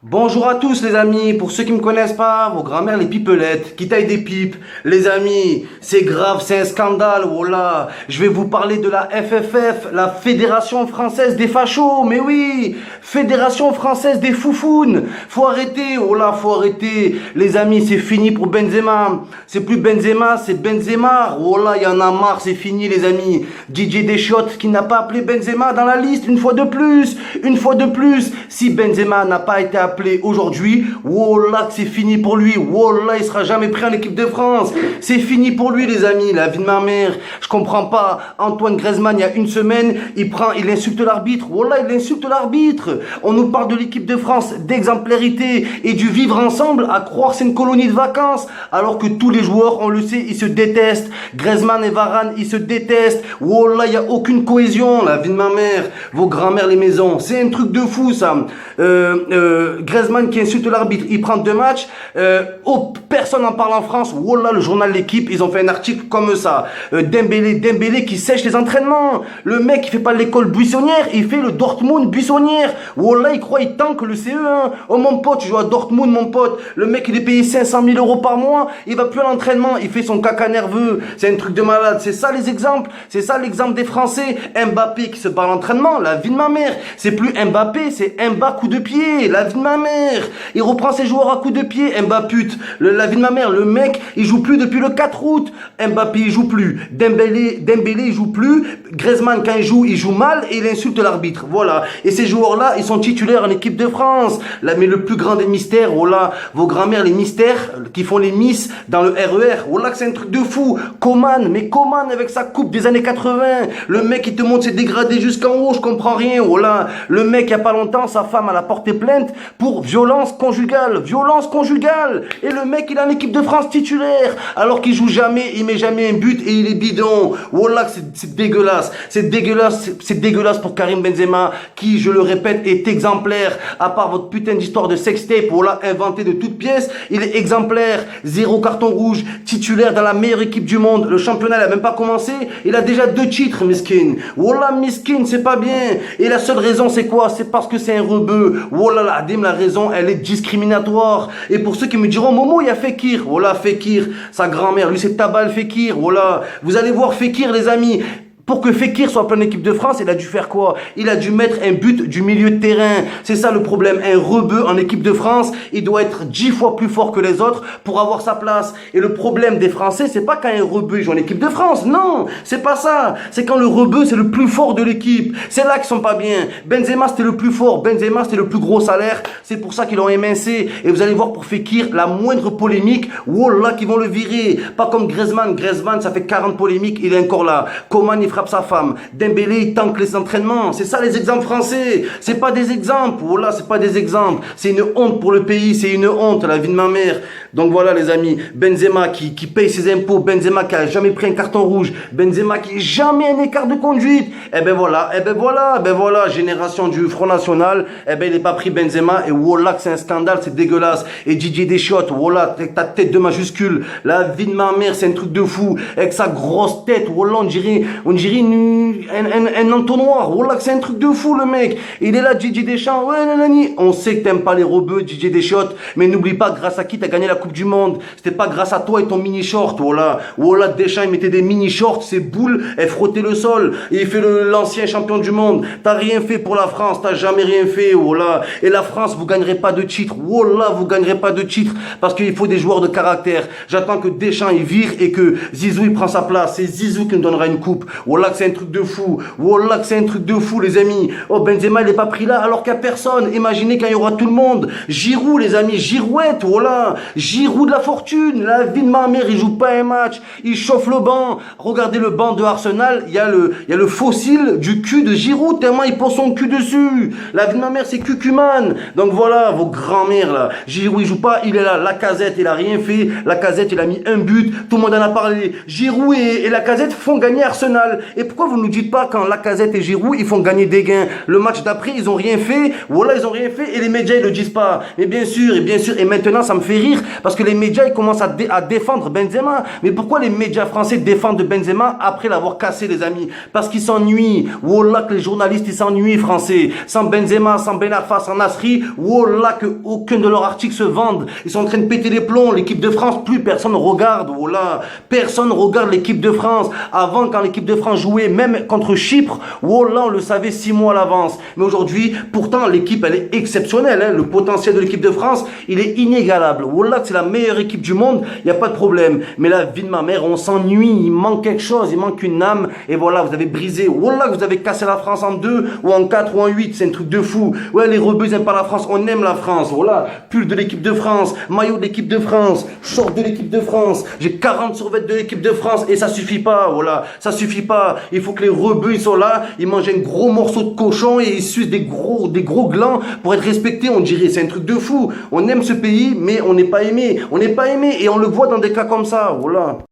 Bonjour à tous les amis, pour ceux qui me connaissent pas, vos grand-mères les pipelettes, qui taillent des pipes, les amis, c'est grave, c'est un scandale, oh là, je vais vous parler de la FFF, la Fédération Française des Fachos, mais oui, Fédération Française des Foufounes, faut arrêter, oh là, faut arrêter, les amis, c'est fini pour Benzema, c'est plus Benzema, c'est Benzema, oh là, y en a marre, c'est fini les amis, Didier Deschamps qui n'a pas appelé Benzema dans la liste une fois de plus, si Benzema n'a pas été appelé aujourd'hui, wallah que c'est fini pour lui, wallah il sera jamais pris en équipe de France, c'est fini pour lui les amis, la vie de ma mère, je comprends pas, Antoine Griezmann il y a une semaine, il insulte l'arbitre, wallah il insulte l'arbitre, on nous parle de l'équipe de France, d'exemplarité et du vivre ensemble, à croire c'est une colonie de vacances, alors que tous les joueurs, on le sait, ils se détestent, Griezmann et Varane ils se détestent, wallah il y a aucune cohésion, la vie de ma mère, vos grand-mères les maisons, c'est un truc de fou ça, Griezmann qui insulte l'arbitre, il prend 2 matchs, personne n'en parle en France, wallah le journal L'équipe, ils ont fait un article comme ça, Dembélé qui sèche les entraînements, le mec il fait pas l'école buissonnière, il fait le Dortmund buissonnière, wallah il croit il tanque le CE1, oh mon pote tu joues à Dortmund mon pote, le mec il est payé 500 000 euros par mois, il va plus à l'entraînement, il fait son caca nerveux, c'est un truc de malade, c'est ça les exemples, c'est ça l'exemple des Français, Mbappé qui se bat à l'entraînement, la vie de ma mère, c'est plus Mbappé, c'est Mbappé coup de pied, la vie de ma mère, il reprend ses joueurs à coups de pied, Mbappé, la vie de ma mère, le mec, il joue plus depuis le 4 août, Mbappé il joue plus, Dembélé il joue plus, Griezmann quand il joue mal et il insulte l'arbitre, voilà, et ces joueurs-là, ils sont titulaires en équipe de France, là, mais le plus grand des mystères, voilà, vos grand-mères, les mystères, qui font les miss dans le RER, voilà que c'est un truc de fou, Coman avec sa coupe des années 80, le mec il te montre ses dégradés jusqu'en haut, je comprends rien, voilà, le mec il y a pas longtemps, sa femme elle a porté plainte pour violence conjugale, et le mec il est en équipe de France titulaire, alors qu'il joue jamais, il met jamais un but et il est bidon, voilà que c'est dégueulasse pour Karim Benzema, qui, je le répète, est exemplaire, à part votre putain d'histoire de sextape, voilà, inventé de toutes pièces, il est exemplaire, 0 carton rouge, titulaire dans la meilleure équipe du monde, le championnat il a même pas commencé, il a déjà 2 titres, miskin, voilà, miskin, c'est pas bien, et la seule raison c'est quoi? C'est parce que c'est un rebeu, voilà, la raison, elle est discriminatoire, et pour ceux qui me diront, Momo, il y a Fekir, voilà, Fekir, sa grand-mère, lui c'est Tabal Fekir, voilà, vous allez voir Fekir les amis, pour que Fekir soit en pleine équipe de France, il a dû faire quoi? Il a dû mettre un but du milieu de terrain. C'est ça le problème. Un rebeu en équipe de France, il doit être 10 fois plus fort que les autres pour avoir sa place. Et le problème des Français, c'est pas quand un rebeu joue en équipe de France. Non, c'est pas ça. C'est quand le rebeu, c'est le plus fort de l'équipe. C'est là qu'ils sont pas bien. Benzema, c'était le plus fort. Benzema, c'était le plus gros salaire. C'est pour ça qu'ils l'ont émincé. Et vous allez voir pour Fekir, la moindre polémique, wallah, qu'ils vont le virer. Pas comme Griezmann. Griezmann, ça fait 40 polémiques, il est encore là. Coman, il frappe sa femme, Dembélé il tanque les entraînements, c'est ça les exemples français, c'est pas des exemples, voilà, c'est pas des exemples, c'est une honte pour le pays, c'est une honte, la vie de ma mère. Donc voilà les amis, Benzema qui paye ses impôts, Benzema qui a jamais pris un carton rouge, Benzema qui jamais un écart de conduite, et ben voilà, génération du Front National, il est pas pris Benzema, et voilà que c'est un scandale, c'est dégueulasse, et Didier Deschamps, voilà, ta tête de majuscule, la vie de ma mère, c'est un truc de fou, avec sa grosse tête, voilà, on dirait un entonnoir, voilà que c'est un truc de fou le mec, il est là Didier Deschamps, ouais nanani, on sait que t'aimes pas les rebeux Didier Deschamps, mais n'oublie pas grâce à qui t'as gagné la Coupe du Monde, c'était pas grâce à toi et ton mini short, voilà, Deschamps il mettait des mini shorts, ses boules, elles frottaient le sol, et il fait l'ancien champion du monde, t'as rien fait pour la France, t'as jamais rien fait, voilà, et la France vous gagnerez pas de titre, voilà, vous gagnerez pas de titre, parce qu'il faut des joueurs de caractère, j'attends que Deschamps il vire et que Zizou il prend sa place, c'est Zizou qui nous donnera une coupe, voilà que c'est un truc de fou, voilà que c'est un truc de fou les amis, oh Benzema il est pas pris là alors qu'il y a personne, imaginez quand il y aura tout le monde, Giroud les amis, Girouette, voilà, Giroud de la fortune, la vie de ma mère, il joue pas un match, il chauffe le banc, regardez le banc de Arsenal, il y a le fossile du cul de Giroud, tellement il pose son cul dessus, la vie de ma mère c'est Cucuman, donc voilà, vos grands-mères là, Giroud il joue pas, il est là, Lacazette il a rien fait, Lacazette il a mis un but, tout le monde en a parlé, Giroud et Lacazette font gagner Arsenal, Et pourquoi vous ne nous dites pas quand Lacazette et Giroud, ils font gagner des gains? Le match d'après, ils ont rien fait. Voilà, ils ont rien fait et les médias, ils le disent pas. Mais bien sûr, et bien sûr. Et maintenant, ça me fait rire parce que les médias, ils commencent à défendre Benzema. Mais pourquoi les médias français défendent Benzema après l'avoir cassé, les amis? Parce qu'ils s'ennuient. Wallah, que les journalistes, ils s'ennuient, français. Sans Benzema, sans Ben Arfa, sans Nasri, wallah, que aucun de leurs articles se vendent. Ils sont en train de péter les plombs. L'équipe de France, plus personne regarde. Wallah, personne regarde l'équipe de France. Avant, quand l'équipe de France jouait, même contre Chypre, wallah, on le savait 6 mois à l'avance. Mais aujourd'hui, pourtant, l'équipe, elle est exceptionnelle. Hein. Le potentiel de l'équipe de France, il est inégalable. Wallah, c'est la meilleure équipe du monde. Il n'y a pas de problème. Mais la vie de ma mère, on s'ennuie. Il manque quelque chose. Il manque une âme. Et voilà, vous avez brisé. Wallah, vous avez cassé la France en 2 ou en 4 ou en 8. C'est un truc de fou. Ouais, les rebeux, ils n'aiment pas la France. On aime la France. Voilà. Pull de l'équipe de France. Maillot de l'équipe de France. Short de l'équipe de France. J'ai 40 survêtements de l'équipe de France. Et ça suffit pas. Voilà. Ça suffit pas. Il faut que les rebeux, ils sont là. Ils mangent un gros morceau de cochon et ils sucent des gros glands pour être respectés. On dirait. C'est un truc de fou. On aime ce pays, mais on n'est pas aimé. On n'est pas aimé. Et on le voit dans des cas comme ça. Voilà.